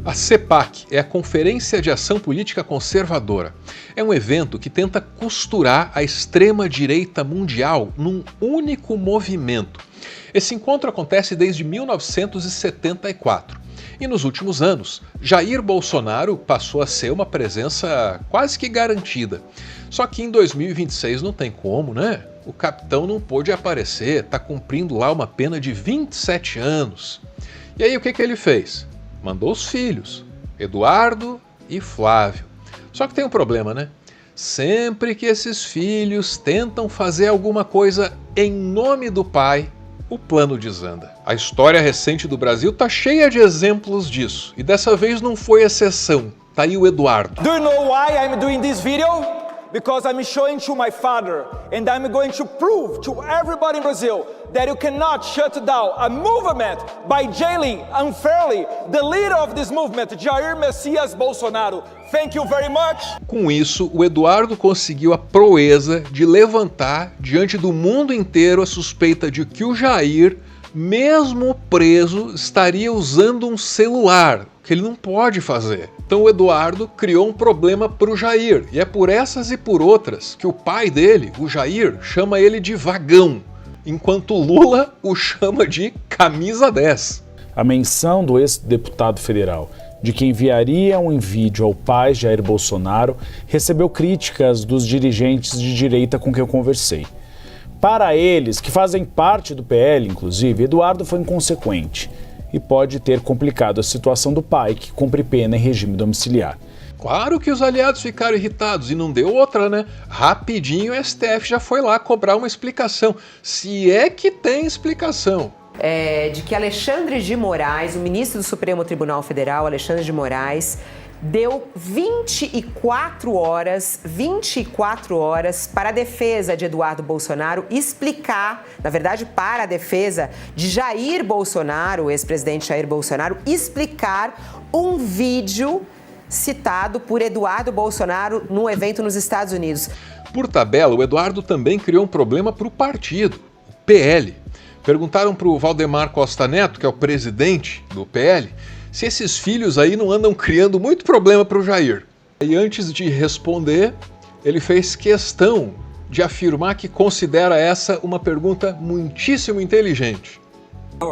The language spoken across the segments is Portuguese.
A CEPAC é a Conferência de Ação Política Conservadora. É um evento que tenta costurar a extrema-direita mundial num único movimento. Esse encontro acontece desde 1974. E nos últimos anos, Jair Bolsonaro passou a ser uma presença quase que garantida. Só que em 2026 não tem como, né? O capitão não pôde aparecer, está cumprindo lá uma pena de 27 anos. E aí o que ele fez? Mandou os filhos, Eduardo e Flávio. Só que tem um problema, né? Sempre que esses filhos tentam fazer alguma coisa em nome do pai, o plano desanda. A história recente do Brasil tá cheia de exemplos disso. E dessa vez não foi exceção. Tá aí o Eduardo. Do you know why I'm doing this video? Because I'm showing to my father and I'm going to prove to everybody in Brazil that you cannot shut down a movement by jailing unfairly the leader of this movement, Jair Messias Bolsonaro. Thank you very much. Com isso, o Eduardo conseguiu a proeza de levantar diante do mundo inteiro a suspeita de que o Jair, mesmo preso, estaria usando um celular, que ele não pode fazer. Então o Eduardo criou um problema para o Jair, e é por essas e por outras que o pai dele, o Jair, chama ele de vagão, enquanto Lula o chama de camisa 10. A menção do ex-deputado federal de que enviaria um vídeo ao pai Jair Bolsonaro recebeu críticas dos dirigentes de direita com quem eu conversei. Para eles, que fazem parte do PL, inclusive, Eduardo foi inconsequente e pode ter complicado a situação do pai, que cumpre pena em regime domiciliar. Claro que os aliados ficaram irritados e não deu outra, né? Rapidinho o STF já foi lá cobrar uma explicação, se é que tem explicação. De que Alexandre de Moraes, o ministro do Supremo Tribunal Federal, Alexandre de Moraes, deu 24 horas para a defesa de Eduardo Bolsonaro explicar, na verdade para a defesa de Jair Bolsonaro, o ex-presidente Jair Bolsonaro, explicar um vídeo citado por Eduardo Bolsonaro num evento nos Estados Unidos. Por tabela, o Eduardo também criou um problema para o partido, o PL. Perguntaram para o Valdemar Costa Neto, que é o presidente do PL, se esses filhos aí não andam criando muito problema para o Jair. E antes de responder, ele fez questão de afirmar que considera essa uma pergunta muitíssimo inteligente.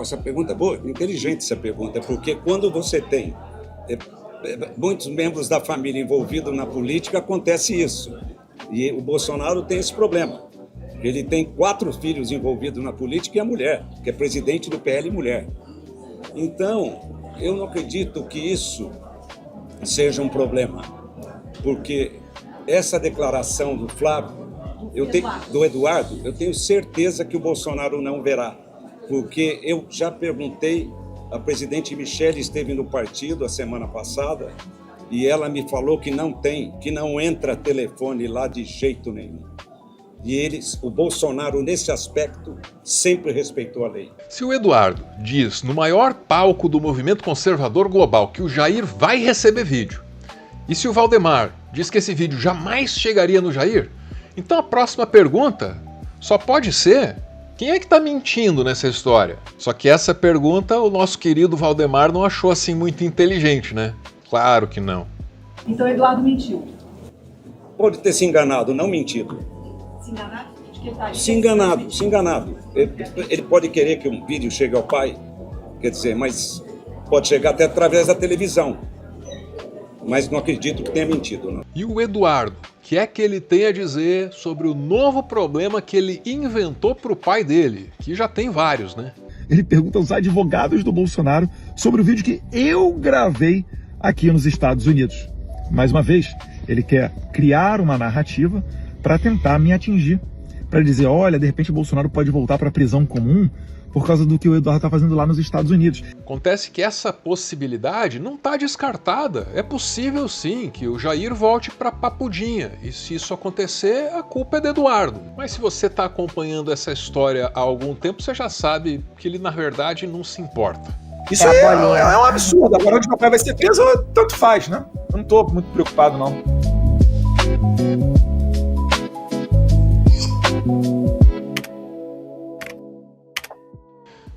Essa pergunta é boa, inteligente essa pergunta, porque quando você tem muitos membros da família envolvidos na política, acontece isso. E o Bolsonaro tem esse problema. Ele tem 4 filhos envolvidos na política e a mulher, que é presidente do PL mulher. Então, eu não acredito que isso seja um problema, porque essa declaração do Flávio, do Eduardo, eu tenho certeza que o Bolsonaro não verá, porque eu já perguntei, a presidente Michele esteve no partido a semana passada e ela me falou que não entra telefone lá de jeito nenhum. E o Bolsonaro, nesse aspecto, sempre respeitou a lei. Se o Eduardo diz no maior palco do movimento conservador global que o Jair vai receber vídeo, e se o Valdemar diz que esse vídeo jamais chegaria no Jair, então a próxima pergunta só pode ser: quem é que está mentindo nessa história? Só que essa pergunta o nosso querido Valdemar não achou assim muito inteligente, né? Claro que não. Então o Eduardo mentiu. Pode ter se enganado, não mentido. Se enganado. Ele pode querer que um vídeo chegue ao pai, quer dizer, mas pode chegar até através da televisão. Mas não acredito que tenha mentido, não. E o Eduardo, o que é que ele tem a dizer sobre o novo problema que ele inventou para o pai dele, que já tem vários, né? Ele pergunta aos advogados do Bolsonaro sobre o vídeo que eu gravei aqui nos Estados Unidos. Mais uma vez, ele quer criar uma narrativa para tentar me atingir, para dizer, olha, de repente o Bolsonaro pode voltar para a prisão comum por causa do que o Eduardo está fazendo lá nos Estados Unidos. Acontece que essa possibilidade não está descartada. É possível sim que o Jair volte para Papudinha, e se isso acontecer, a culpa é do Eduardo. Mas se você está acompanhando essa história há algum tempo, você já sabe que ele na verdade não se importa. Isso aí é um absurdo. Agora onde meu pai vai ser preso, tanto faz, né? Eu não estou muito preocupado, não.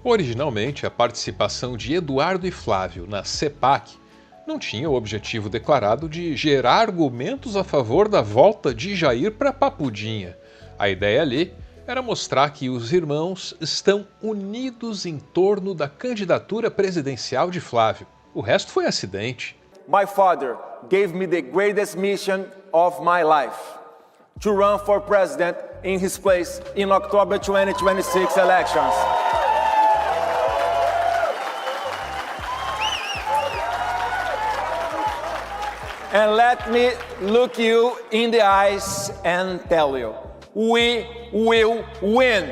Originalmente, a participação de Eduardo e Flávio na CEPAC não tinha o objetivo declarado de gerar argumentos a favor da volta de Jair para Papudinha. A ideia ali era mostrar que os irmãos estão unidos em torno da candidatura presidencial de Flávio. O resto foi acidente. My father gave me the greatest mission of my life, to run for president in his place in October 2026 elections. And let me look you in the eyes and tell you, we will win.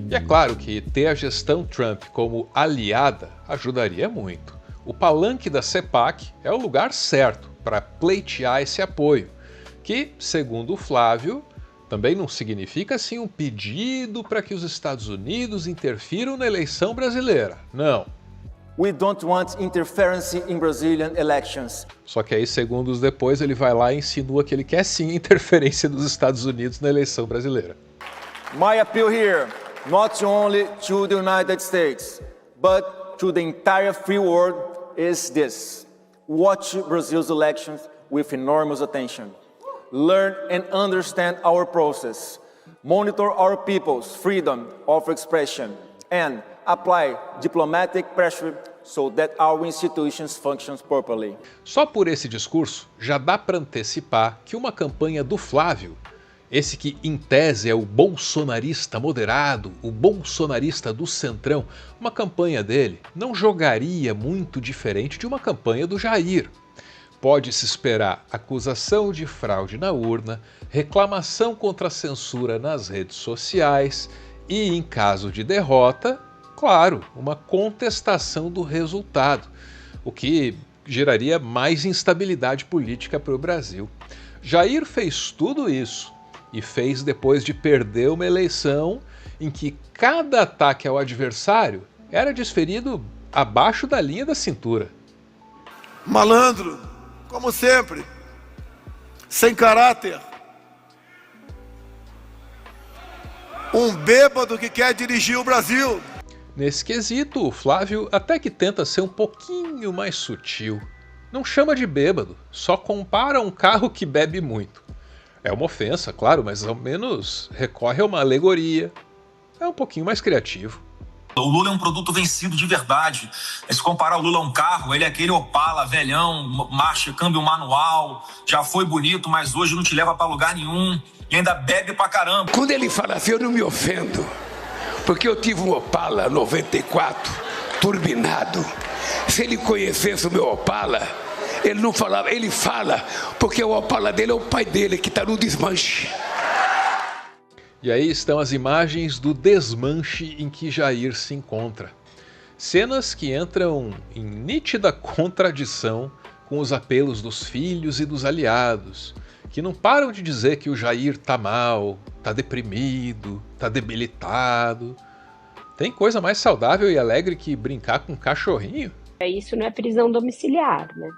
E é claro que ter a gestão Trump como aliada ajudaria muito. O palanque da CEPAC é o lugar certo para pleitear esse apoio, que, segundo o Flávio, também não significa assim um pedido para que os Estados Unidos interfiram na eleição brasileira. Não. We don't want interference in Brazilian elections. Só que aí, segundos depois, ele vai lá e insinua que ele quer sim interferência dos Estados Unidos na eleição brasileira. My appeal here, not only to the United States, but to the entire free world, is this. Watch Brazil's elections with enormous attention. Learn and understand our process. Monitor our people's freedom of expression. And apply diplomatic pressure so that our institutions function properly. Só por esse discurso já dá para antecipar que uma campanha do Flávio, esse que em tese é o bolsonarista moderado, o bolsonarista do centrão, uma campanha dele não jogaria muito diferente de uma campanha do Jair. Pode-se esperar acusação de fraude na urna, reclamação contra a censura nas redes sociais e, em caso de derrota, claro, uma contestação do resultado, o que geraria mais instabilidade política para o Brasil. Jair fez tudo isso e fez depois de perder uma eleição em que cada ataque ao adversário era desferido abaixo da linha da cintura. Malandro, como sempre, sem caráter, um bêbado que quer dirigir o Brasil. Nesse quesito, o Flávio até que tenta ser um pouquinho mais sutil. Não chama de bêbado, só compara um carro que bebe muito. É uma ofensa, claro, mas ao menos recorre a uma alegoria. É um pouquinho mais criativo. O Lula é um produto vencido de verdade. Se comparar o Lula a um carro, ele é aquele Opala velhão, marcha, câmbio manual, já foi bonito, mas hoje não te leva pra lugar nenhum e ainda bebe pra caramba. Quando ele fala assim, eu não me ofendo, porque eu tive um Opala 94, turbinado. Se ele conhecesse o meu Opala, ele não falava, ele fala, porque o Opala dele é o pai dele que está no desmanche. E aí estão as imagens do desmanche em que Jair se encontra. Cenas que entram em nítida contradição com os apelos dos filhos e dos aliados, que não param de dizer que o Jair tá mal, tá deprimido, tá debilitado. Tem coisa mais saudável e alegre que brincar com um cachorrinho? Isso não é prisão domiciliar, né?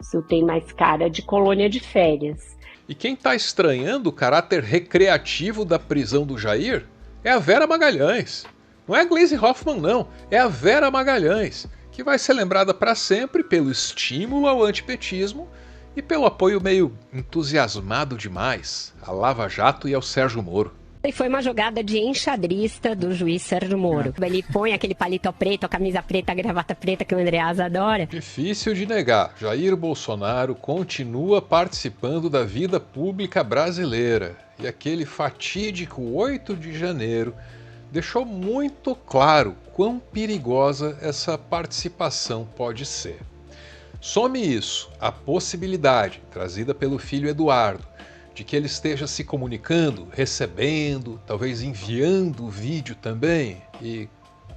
Isso tem mais cara de colônia de férias. E quem está estranhando o caráter recreativo da prisão do Jair é a Vera Magalhães. Não é a Gleisi Hoffmann, não. É a Vera Magalhães, que vai ser lembrada para sempre pelo estímulo ao antipetismo e pelo apoio meio entusiasmado demais à Lava Jato e ao Sérgio Moro. E foi uma jogada de enxadrista do juiz Sérgio Moro. Ele põe aquele palito preto, a camisa preta, a gravata preta que o Andreasa adora. Difícil de negar, Jair Bolsonaro continua participando da vida pública brasileira. E aquele fatídico 8 de janeiro deixou muito claro quão perigosa essa participação pode ser. Some isso, a possibilidade, trazida pelo filho Eduardo, de que ele esteja se comunicando, recebendo, talvez enviando o vídeo também. E,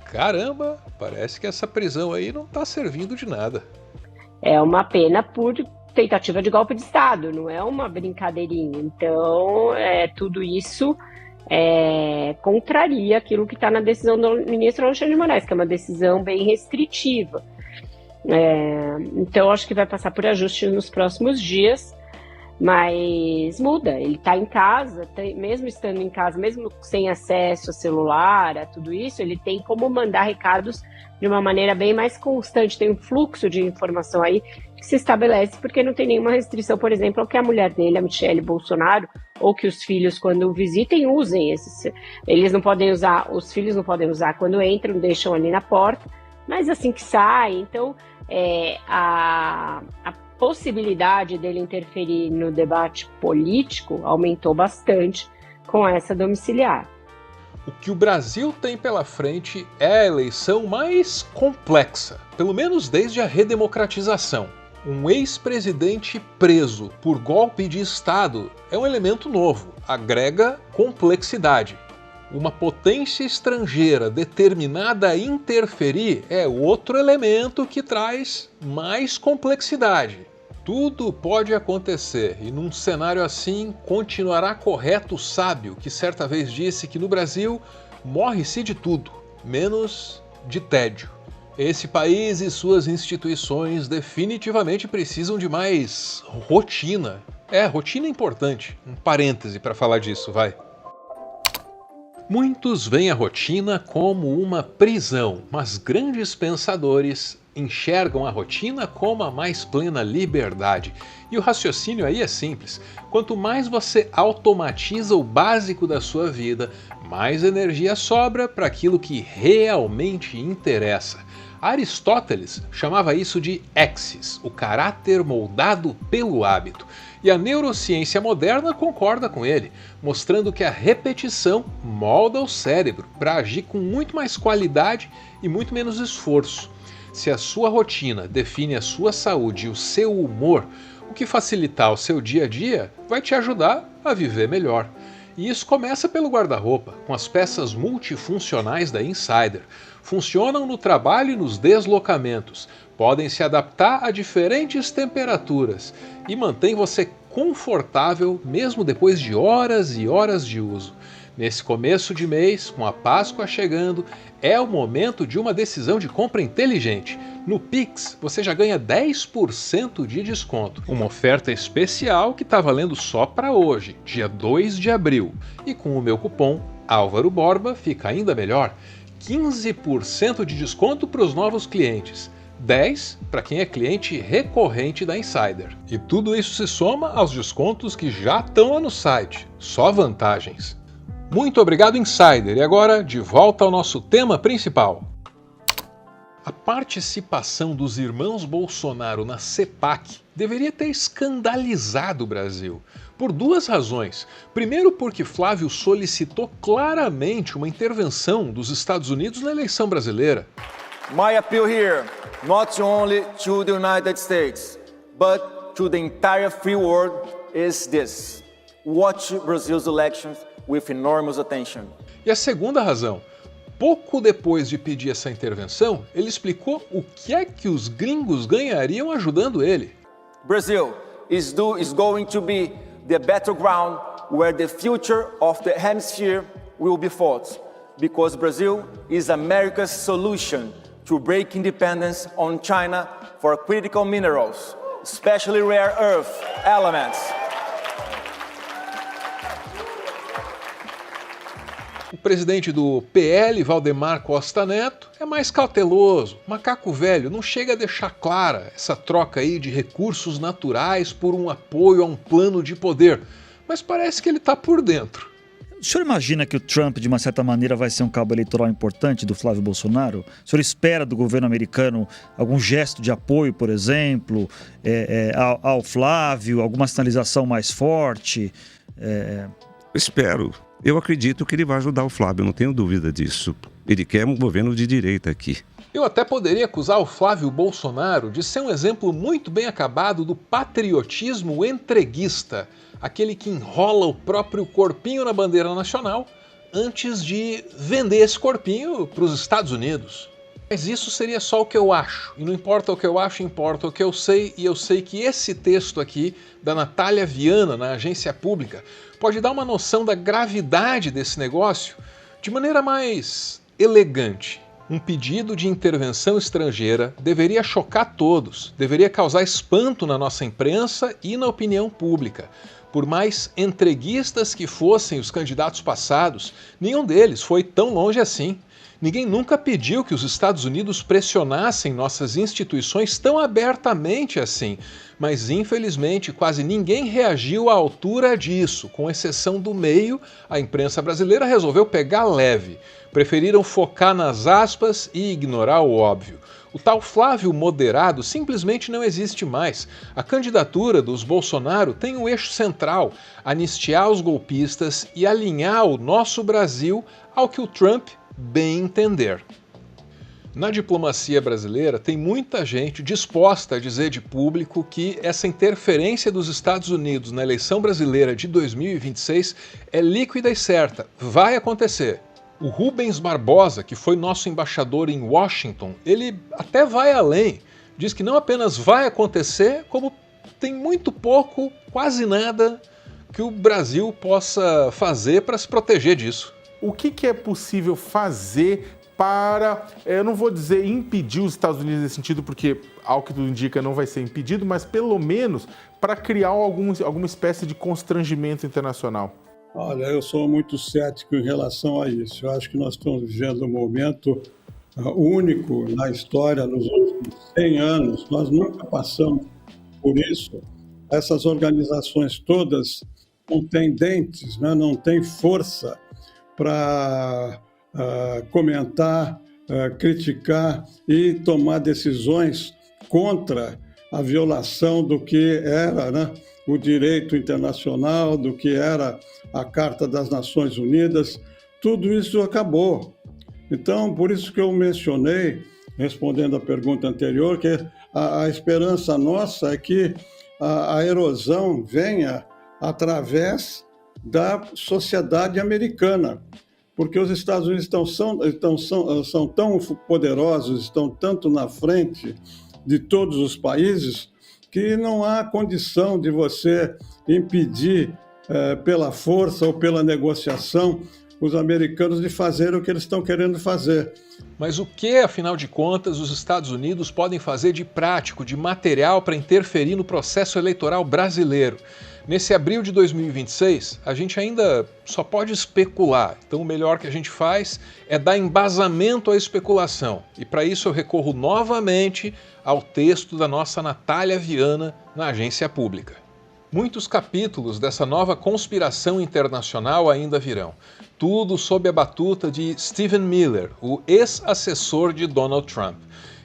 caramba, parece que essa prisão aí não está servindo de nada. É uma pena por tentativa de golpe de Estado, não é uma brincadeirinha. Então, tudo isso contraria aquilo que está na decisão do ministro Alexandre de Moraes, que é uma decisão bem restritiva. Então, acho que vai passar por ajustes nos próximos dias, mas muda. Ele está em casa, mesmo estando em casa, mesmo sem acesso a celular, a tudo isso, ele tem como mandar recados de uma maneira bem mais constante. Tem um fluxo de informação aí que se estabelece porque não tem nenhuma restrição, por exemplo, ao que a mulher dele, a Michelle Bolsonaro, ou que os filhos, quando o visitem, usem esses. Eles não podem usar, os filhos não podem usar quando entram, deixam ali na porta, mas assim que sai. Então, a possibilidade dele interferir no debate político aumentou bastante com essa domiciliar. O que o Brasil tem pela frente é a eleição mais complexa, pelo menos desde a redemocratização. Um ex-presidente preso por golpe de Estado é um elemento novo, agrega complexidade. Uma potência estrangeira determinada a interferir é outro elemento que traz mais complexidade. Tudo pode acontecer e num cenário assim continuará correto o sábio que certa vez disse que no Brasil morre-se de tudo, menos de tédio. Esse país e suas instituições definitivamente precisam de mais rotina. Rotina é importante. Um parêntese para falar disso, vai. Muitos veem a rotina como uma prisão, mas grandes pensadores enxergam a rotina como a mais plena liberdade. E o raciocínio aí é simples. Quanto mais você automatiza o básico da sua vida, mais energia sobra para aquilo que realmente interessa. Aristóteles chamava isso de exis, o caráter moldado pelo hábito. E a neurociência moderna concorda com ele, mostrando que a repetição molda o cérebro para agir com muito mais qualidade e muito menos esforço. Se a sua rotina define a sua saúde e o seu humor, o que facilitar o seu dia a dia vai te ajudar a viver melhor. E isso começa pelo guarda-roupa, com as peças multifuncionais da Insider. Funcionam no trabalho e nos deslocamentos, podem se adaptar a diferentes temperaturas e mantém você confortável mesmo depois de horas e horas de uso. Nesse começo de mês, com a Páscoa chegando, é o momento de uma decisão de compra inteligente. No Pix, você já ganha 10% de desconto. Uma oferta especial que está valendo só para hoje, dia 2 de abril. E com o meu cupom Álvaro Borba fica ainda melhor. 15% de desconto para os novos clientes. 10% para quem é cliente recorrente da Insider. E tudo isso se soma aos descontos que já estão lá no site. Só vantagens. Muito obrigado, Insider. E agora, de volta ao nosso tema principal. A participação dos irmãos Bolsonaro na CPAC deveria ter escandalizado o Brasil, por duas razões. Primeiro, porque Flávio solicitou claramente uma intervenção dos Estados Unidos na eleição brasileira. My appeal here, not only to the United States, but to the entire free world, is this: watch Brazil's elections with enormous attention. E a segunda razão, pouco depois de pedir essa intervenção, ele explicou o que é que os gringos ganhariam ajudando ele. Brazil is going to be the battleground where the future of the hemisphere will be fought, because Brazil is America's solution to break independence on China for critical minerals, especially rare earth elements. O presidente do PL, Valdemar Costa Neto, é mais cauteloso. Macaco velho não chega a deixar clara essa troca aí de recursos naturais por um apoio a um plano de poder, mas parece que ele está por dentro. O senhor imagina que o Trump, de uma certa maneira, vai ser um cabo eleitoral importante do Flávio Bolsonaro? O senhor espera do governo americano algum gesto de apoio, por exemplo, ao Flávio, alguma sinalização mais forte? Espero. Eu acredito que ele vai ajudar o Flávio, não tenho dúvida disso. Ele quer um governo de direita aqui. Eu até poderia acusar o Flávio Bolsonaro de ser um exemplo muito bem acabado do patriotismo entreguista, aquele que enrola o próprio corpinho na bandeira nacional antes de vender esse corpinho para os Estados Unidos. Mas isso seria só o que eu acho, e não importa o que eu acho, importa o que eu sei, e eu sei que esse texto aqui, da Natália Viana, na Agência Pública, pode dar uma noção da gravidade desse negócio de maneira mais elegante. Um pedido de intervenção estrangeira deveria chocar todos, deveria causar espanto na nossa imprensa e na opinião pública. Por mais entreguistas que fossem os candidatos passados, nenhum deles foi tão longe assim. Ninguém nunca pediu que os Estados Unidos pressionassem nossas instituições tão abertamente assim, mas infelizmente quase ninguém reagiu à altura disso. Com exceção do meio, a imprensa brasileira resolveu pegar leve. Preferiram focar nas aspas e ignorar o óbvio. O tal Flávio moderado simplesmente não existe mais. A candidatura dos Bolsonaro tem um eixo central: anistiar os golpistas e alinhar o nosso Brasil ao que o Trump bem entender. Na diplomacia brasileira, tem muita gente disposta a dizer de público que essa interferência dos Estados Unidos na eleição brasileira de 2026 é líquida e certa, vai acontecer. O Rubens Barbosa, que foi nosso embaixador em Washington, ele até vai além. Diz que não apenas vai acontecer, como tem muito pouco, quase nada, que o Brasil possa fazer para se proteger disso. O que é possível fazer para, eu não vou dizer impedir os Estados Unidos nesse sentido, porque ao que tudo indica não vai ser impedido, mas pelo menos para criar alguma espécie de constrangimento internacional? Olha, eu sou muito cético em relação a isso. Eu acho que nós estamos vivendo um momento único na história, nos últimos 100 anos. Nós nunca passamos por isso. Essas organizações todas não têm dentes, né? Não têm força para comentar, criticar e tomar decisões contra a violação do que era, né, o direito internacional, do que era a Carta das Nações Unidas. Tudo isso acabou. Então, por isso que eu mencionei, respondendo à pergunta anterior, que a esperança nossa é que a erosão venha através da sociedade americana, porque os Estados Unidos são tão poderosos, estão tanto na frente de todos os países, que não há condição de você impedir pela força ou pela negociação os americanos de fazer o que eles estão querendo fazer. Mas o que, afinal de contas, os Estados Unidos podem fazer de prático, de material para interferir no processo eleitoral brasileiro? Nesse abril de 2026, a gente ainda só pode especular, então o melhor que a gente faz é dar embasamento à especulação. E para isso eu recorro novamente ao texto da nossa Natália Viana na Agência Pública. Muitos capítulos dessa nova conspiração internacional ainda virão. Tudo sob a batuta de Stephen Miller, o ex-assessor de Donald Trump.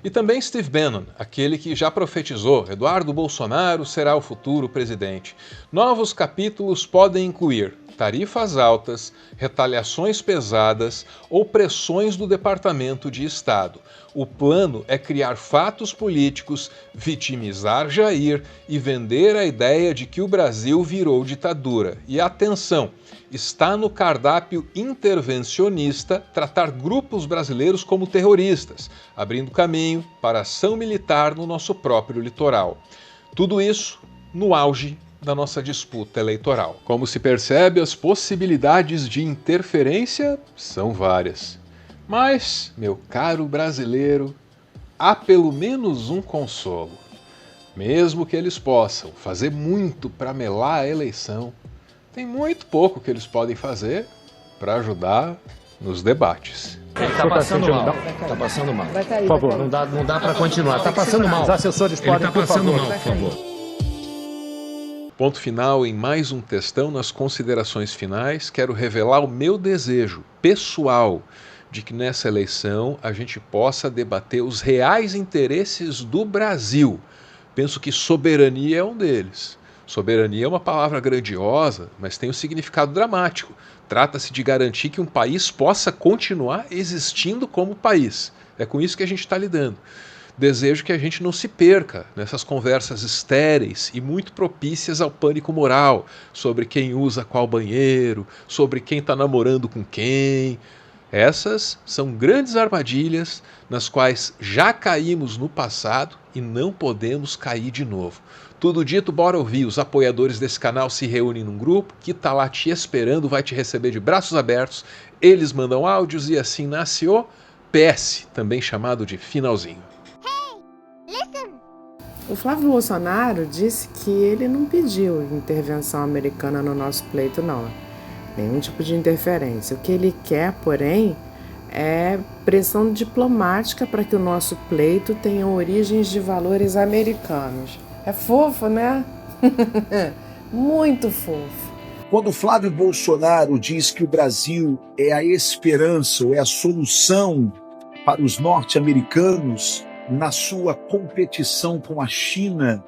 E também Steve Bannon, aquele que já profetizou: Eduardo Bolsonaro será o futuro presidente. Novos capítulos podem incluir tarifas altas, retaliações pesadas ou pressões do Departamento de Estado. O plano é criar fatos políticos, vitimizar Jair e vender a ideia de que o Brasil virou ditadura. E atenção, está no cardápio intervencionista tratar grupos brasileiros como terroristas, abrindo caminho para ação militar no nosso próprio litoral. Tudo isso no auge da nossa disputa eleitoral. Como se percebe, as possibilidades de interferência são várias. Mas, meu caro brasileiro, há pelo menos um consolo. Mesmo que eles possam fazer muito para melar a eleição, tem muito pouco que eles podem fazer para ajudar nos debates. Ele tá passando mal. Tá passando mal. Por favor, não dá para continuar. Tá passando mal. Os assessores podem, por favor. Por favor. Ponto final em mais um textão. Nas considerações finais, quero revelar o meu desejo pessoal de que nessa eleição a gente possa debater os reais interesses do Brasil. Penso que soberania é um deles. Soberania é uma palavra grandiosa, mas tem um significado dramático. Trata-se de garantir que um país possa continuar existindo como país. É com isso que a gente está lidando. Desejo que a gente não se perca nessas conversas estéreis e muito propícias ao pânico moral sobre quem usa qual banheiro, sobre quem está namorando com quem. Essas são grandes armadilhas nas quais já caímos no passado e não podemos cair de novo. Tudo dito, bora ouvir. Os apoiadores desse canal se reúnem num grupo que está lá te esperando, vai te receber de braços abertos. Eles mandam áudios e assim nasce o PS, também chamado de finalzinho. O Flávio Bolsonaro disse que ele não pediu intervenção americana no nosso pleito, não. Nenhum tipo de interferência. O que ele quer, porém, é pressão diplomática para que o nosso pleito tenha origens de valores americanos. É fofo, né? Muito fofo. Quando Flávio Bolsonaro diz que o Brasil é a esperança, ou é a solução para os norte-americanos na sua competição com a China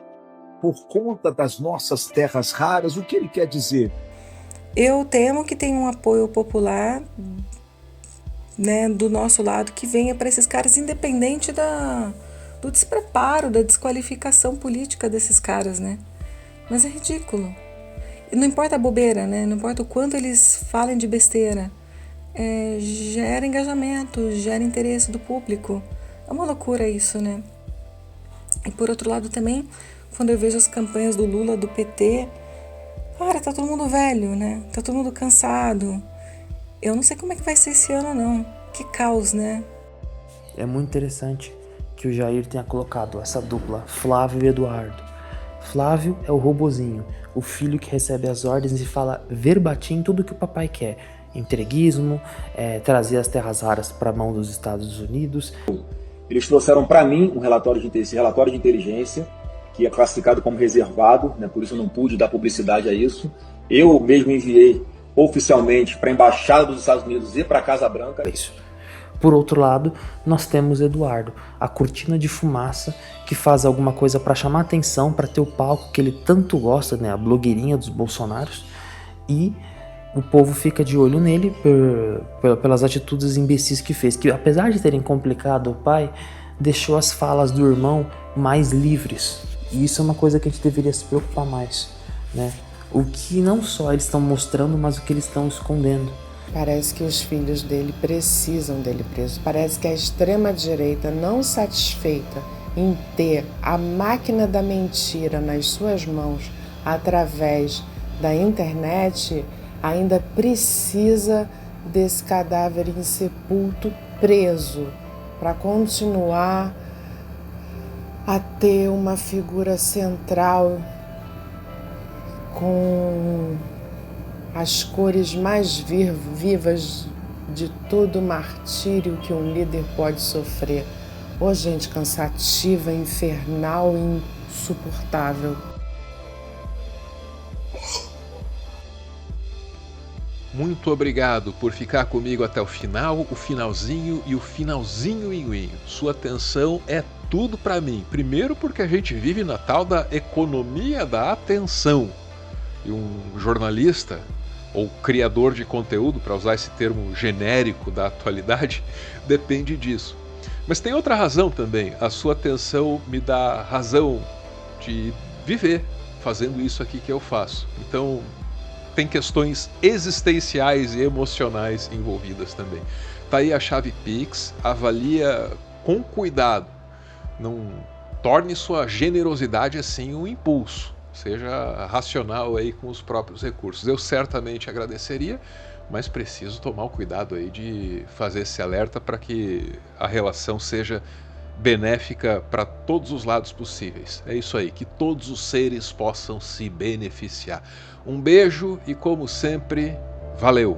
por conta das nossas terras raras, o que ele quer dizer? Eu temo que tenha um apoio popular, né, do nosso lado que venha para esses caras, independente do despreparo, da desqualificação política desses caras, né? Mas é ridículo. E não importa a bobeira, né? Não importa o quanto eles falem de besteira. Gera engajamento, gera interesse do público. É uma loucura isso, né? E por outro lado também, quando eu vejo as campanhas do Lula, do PT, cara, tá todo mundo velho, né? Tá todo mundo cansado. Eu não sei como é que vai ser esse ano, não. Que caos, né? É muito interessante que o Jair tenha colocado essa dupla, Flávio e Eduardo. Flávio é o robozinho, o filho que recebe as ordens e fala verbatim tudo que o papai quer. Entreguismo, trazer as terras raras para a mão dos Estados Unidos. Eles trouxeram para mim esse relatório de inteligência, que é classificado como reservado, né, por isso eu não pude dar publicidade a isso. Eu mesmo enviei oficialmente para a Embaixada dos Estados Unidos e para a Casa Branca. Isso. Por outro lado, nós temos Eduardo, a cortina de fumaça que faz alguma coisa para chamar atenção, para ter o palco que ele tanto gosta, né, a blogueirinha dos Bolsonaros, e o povo fica de olho nele pelas atitudes imbecis que fez, que apesar de terem complicado o pai, deixou as falas do irmão mais livres. E isso é uma coisa que a gente deveria se preocupar mais, né? O que não só eles estão mostrando, mas o que eles estão escondendo. Parece que os filhos dele precisam dele preso. Parece que a extrema-direita, não satisfeita em ter a máquina da mentira nas suas mãos através da internet, ainda precisa desse cadáver insepulto preso para continuar a ter uma figura central com as cores mais vivas de todo o martírio que um líder pode sofrer. Ô, gente cansativa, infernal e insuportável. Muito obrigado por ficar comigo até o final, o finalzinho e o finalzinho. Sua atenção é tudo para mim. Primeiro porque a gente vive na tal da economia da atenção. E um jornalista ou criador de conteúdo, para usar esse termo genérico da atualidade, depende disso. Mas tem outra razão também. A sua atenção me dá razão de viver fazendo isso aqui que eu faço. Então, tem questões existenciais e emocionais envolvidas também. Tá aí a chave Pix, avalia com cuidado. Não torne sua generosidade assim um impulso. Seja racional aí com os próprios recursos. Eu certamente agradeceria, mas preciso tomar o cuidado aí de fazer esse alerta para que a relação seja benéfica para todos os lados possíveis. É isso aí, que todos os seres possam se beneficiar. Um beijo e, como sempre, valeu!